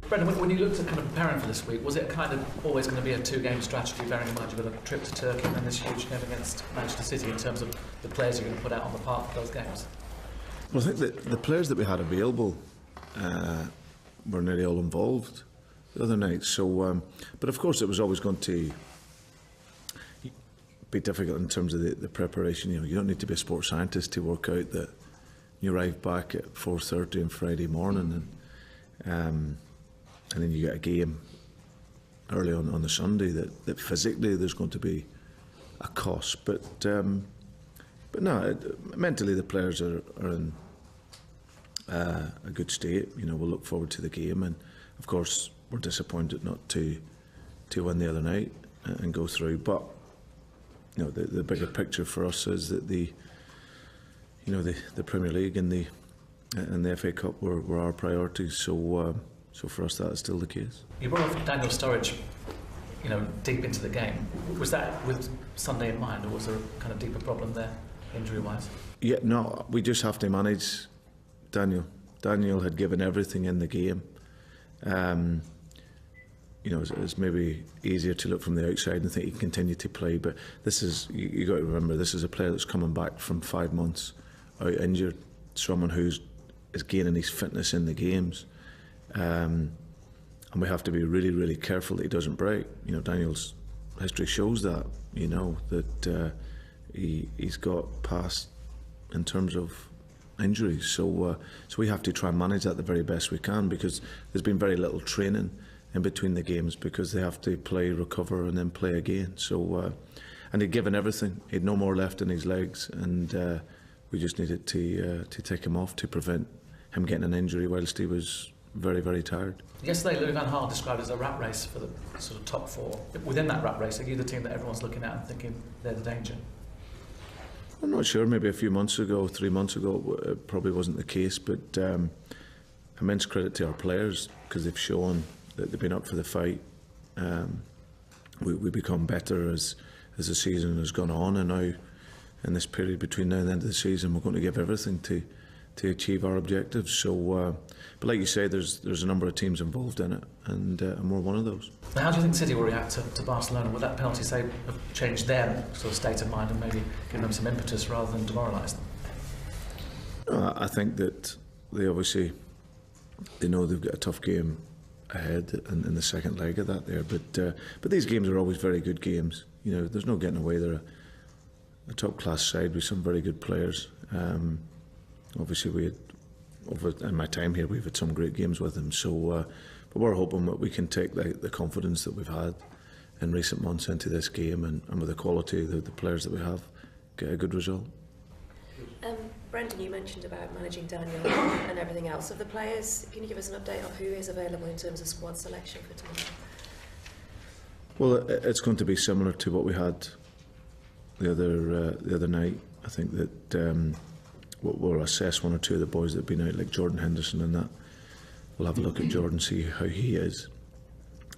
Brendan, when you looked at kind of preparing for this week, was it kind of always going to be a two-game strategy, bearing in mind you've got a trip to Turkey and then this huge game against Manchester City in terms of the players you're going to put out on the park for those games? Well, I think that the players that we had available were nearly all involved the other night. So, but of course, it was always going to be difficult in terms of the preparation. You don't need to be a sports scientist to work out that you arrive back at 4:30 on Friday morning, and then you get a game early on the Sunday. That physically there's going to be a cost, but no, mentally the players are in a good state. We'll look forward to the game, and of course we're disappointed not to win the other night and go through. But the bigger picture for us is that the Premier League and the FA Cup were our priorities. So for us that is still the case. You brought up Daniel Sturridge, deep into the game. Was that with Sunday in mind, or was there a kind of deeper problem there, injury-wise? Yeah, no, we just have to manage Daniel. Daniel had given everything in the game. It's maybe easier to look from the outside and think he can continue to play, but this is, you got to remember, this is a player that's coming back from 5 months out injured, someone is gaining his fitness in the games. And we have to be really, really careful that he doesn't break. Daniel's history shows that, that he's got past in terms of injuries. So we have to try and manage that the very best we can, because there's been very little training in between the games, because they have to play, recover and then play again. So and he'd given everything. He'd no more left in his legs, and we just needed to take him off to prevent him getting an injury whilst he was very, very tired. Yesterday, Louis van Gaal described it as a rat race for the sort of top four. Within that rat race, are you the team that everyone's looking at and thinking they're the danger? I'm not sure. Maybe a few months ago, 3 months ago, it probably wasn't the case. But immense credit to our players, because they've shown that they've been up for the fight. We become better as the season has gone on, and now in this period between now and the end of the season, we're going to give everything to achieve our objectives. So, but like you say, there's a number of teams involved in it, and we're one of those. Now, how do you think City will react to Barcelona? Will that penalty, say, have changed their sort of state of mind and maybe given them some impetus rather than demoralise them? I think that they know they've got a tough game ahead in the second leg of that there, but these games are always very good games. There's no getting away. They're a top class side with some very good players. Obviously, in my time here, we've had some great games with them. So, but we're hoping that we can take the confidence that we've had in recent months into this game, and with the quality of the players that we have, get a good result. Brendan, you mentioned about managing Daniel and everything else. Of the players, can you give us an update of who is available in terms of squad selection for tomorrow? Well, it's going to be similar to what we had the other night. I think that we'll assess one or two of the boys that have been out, like Jordan Henderson and that. We'll have a look at Jordan, see how he is.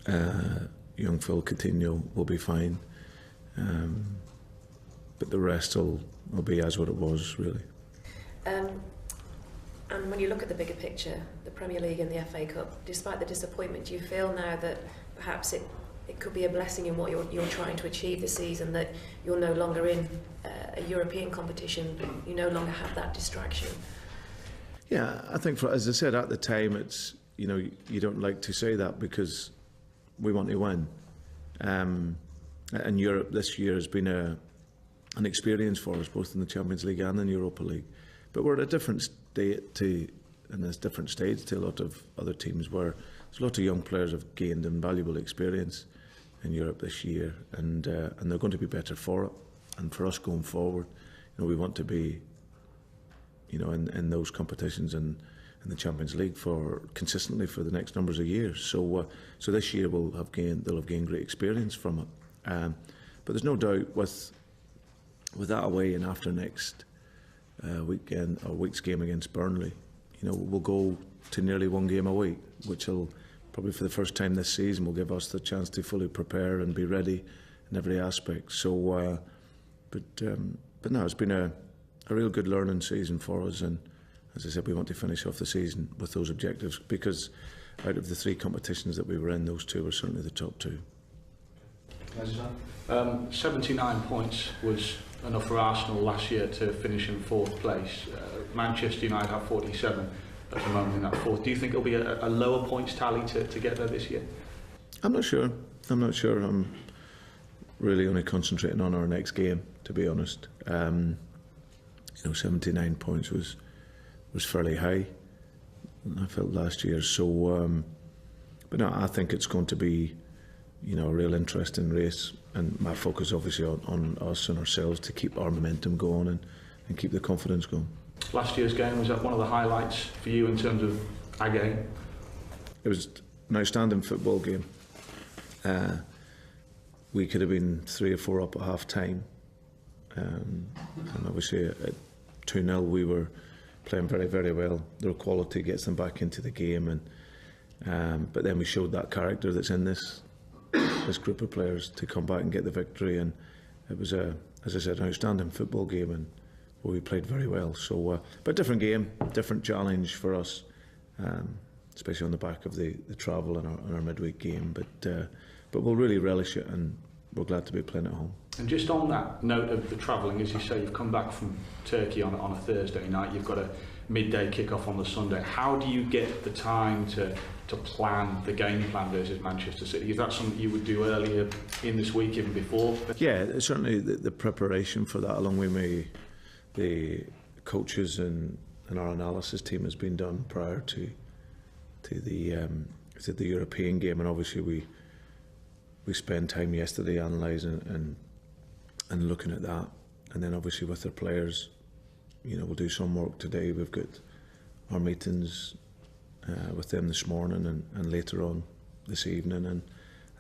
Young Phil Coutinho will be fine. But the rest will be as what it was, really. And when you look at the bigger picture, the Premier League and the FA Cup, despite the disappointment, do you feel now that perhaps it could be a blessing in what you're trying to achieve this season, that you're no longer in a European competition, you no longer have that distraction? Yeah, I think, as I said at the time, it's, you don't like to say that because we want to win. And Europe this year has been an experience for us, both in the Champions League and in the Europa League. But we're at a different state in this different stage to a lot of other teams, where there's a lot of young players have gained invaluable experience in Europe this year, and they're going to be better for it. And for us going forward, we want to be, in those competitions and in the Champions League consistently for the next numbers of years. So this year they'll have gained great experience from it. But there's no doubt with that away and after next week's game against Burnley, we'll go to nearly one game a week, which will probably for the first time this season will give us the chance to fully prepare and be ready in every aspect. So, but no, it's been a real good learning season for us, and as I said, we want to finish off the season with those objectives, because out of the 3 competitions that we were in, those 2 were certainly the top 2. 79 points was enough for Arsenal last year to finish in 4th place. Manchester United have 47 at the moment in that 4th. Do you think it'll be a lower points tally to get there this year? I'm not sure. I'm really only concentrating on our next game, to be honest. 79 points was fairly high, I felt, last year. So, but no, I think it's going to be, a real interesting race, and my focus obviously on us and ourselves to keep our momentum going and keep the confidence going. Last year's game, was that one of the highlights for you in terms of a game? It was an outstanding football game. We could have been 3 or 4 up at half time, and obviously at 2-0 we were playing very, very well. Their quality gets them back into the game, and but then we showed that character that's in this group of players to come back and get the victory. And it was as I said, an outstanding football game, and where we played very well. So, but different game, different challenge for us, especially on the back of the travel and our midweek game. But we'll really relish it, and we're glad to be playing at home. And just on that note of the travelling, as you say, you've come back from Turkey on a Thursday night, you've got a midday kick-off on the Sunday. How do you get the time to plan the game plan versus Manchester City? Is that something you would do earlier in this week, even before? Yeah, certainly the preparation for that, along with the coaches and our analysis team, has been done prior to the European game, and obviously we spent time yesterday analysing and looking at that, and then obviously with our players, we'll do some work today. We've got our meetings with them this morning and later on this evening, and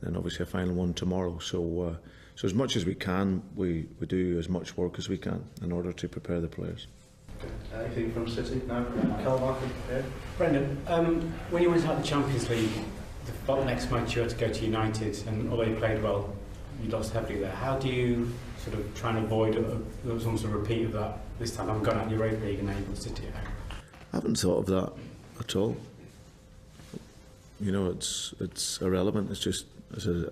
then obviously a final one tomorrow. So as much as we can, we do as much work as we can in order to prepare the players. Anything from City now? Martin? Yeah. Brendan, when you went out the Champions League, the next match you had to go to United, and although you played well, you lost heavily there. How do you sort of try and avoid almost a repeat of that this time? I'm going out in the Europa League and now you've got City at home. I haven't thought of that at all. It's irrelevant. It's just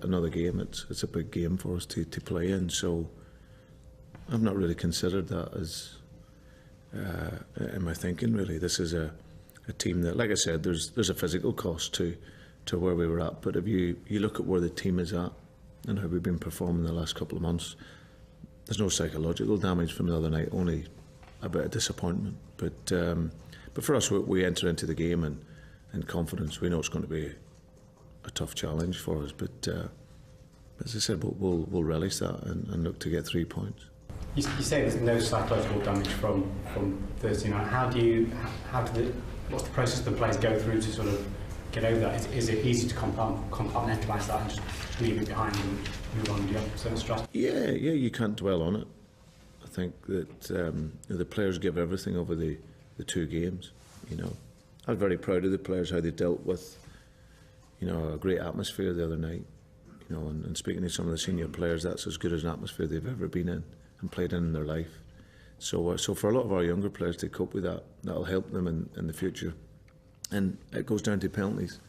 another game. It's a big game for us to play in. So I've not really considered that as in my thinking. Really, this is a team that, like I said, there's a physical cost to where we were at. But if you look at where the team is at and how we've been performing the last couple of months, there's no psychological damage from the other night, only a bit of disappointment. But for us, we enter into the game in confidence. We know it's going to be a tough challenge for us, but as I said, we'll relish that and look to get 3 points. You say there's no psychological damage from Thursday night. What's the process the players go through to sort of get over that? Is it easy to compartmentalise that and just leave it behind and move on to the certain strategy? Yeah, you can't dwell on it. I think that the players give everything over the 2 games. I was very proud of the players, how they dealt with a great atmosphere the other night. And speaking to some of the senior players, that's as good as an atmosphere they've ever been in and played in their life. So for a lot of our younger players to cope with that, that'll help them in the future. And it goes down to penalties.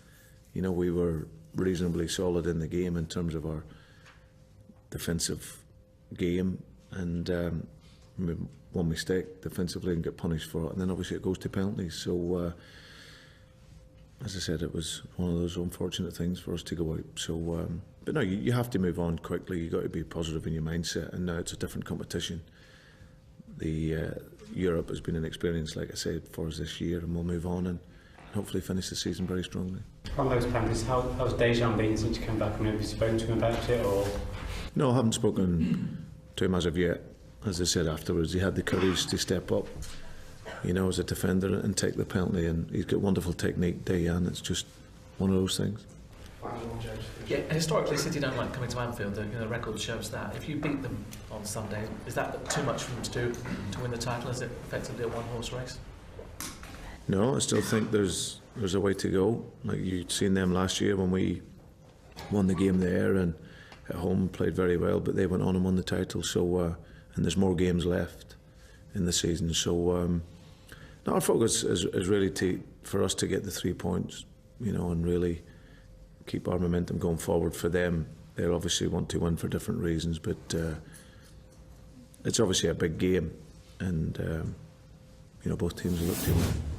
We were reasonably solid in the game in terms of our defensive game, and one mistake defensively and get punished for it, and then obviously it goes to penalties. So as I said, it was one of those unfortunate things for us to go out. So but no, you have to move on quickly. You've got to be positive in your mindset, and now it's a different competition. The Europe has been an experience, like I said, for us this year, and we'll move on and hopefully finish the season very strongly. On those penalties, how's Dejan been since you came back? Have you spoken to him about it, or? No, I haven't spoken to him as of yet. As I said afterwards, he had the courage to step up, as a defender and take the penalty, and he's got wonderful technique, Dejan. It's just one of those things. Yeah, historically, City don't like coming to Anfield. The record shows that. If you beat them on Sunday, is that too much for them to do to win the title? Is it effectively a one-horse race? No, I still think there's a way to go. Like you'd seen them last year when we won the game there and at home played very well, but they went on and won the title. So and there's more games left in the season. So our focus is really for us to get the 3 points. you know, and really keep our momentum going forward. For them, they obviously want to win for different reasons, but it's obviously a big game, and you know, both teams look to win.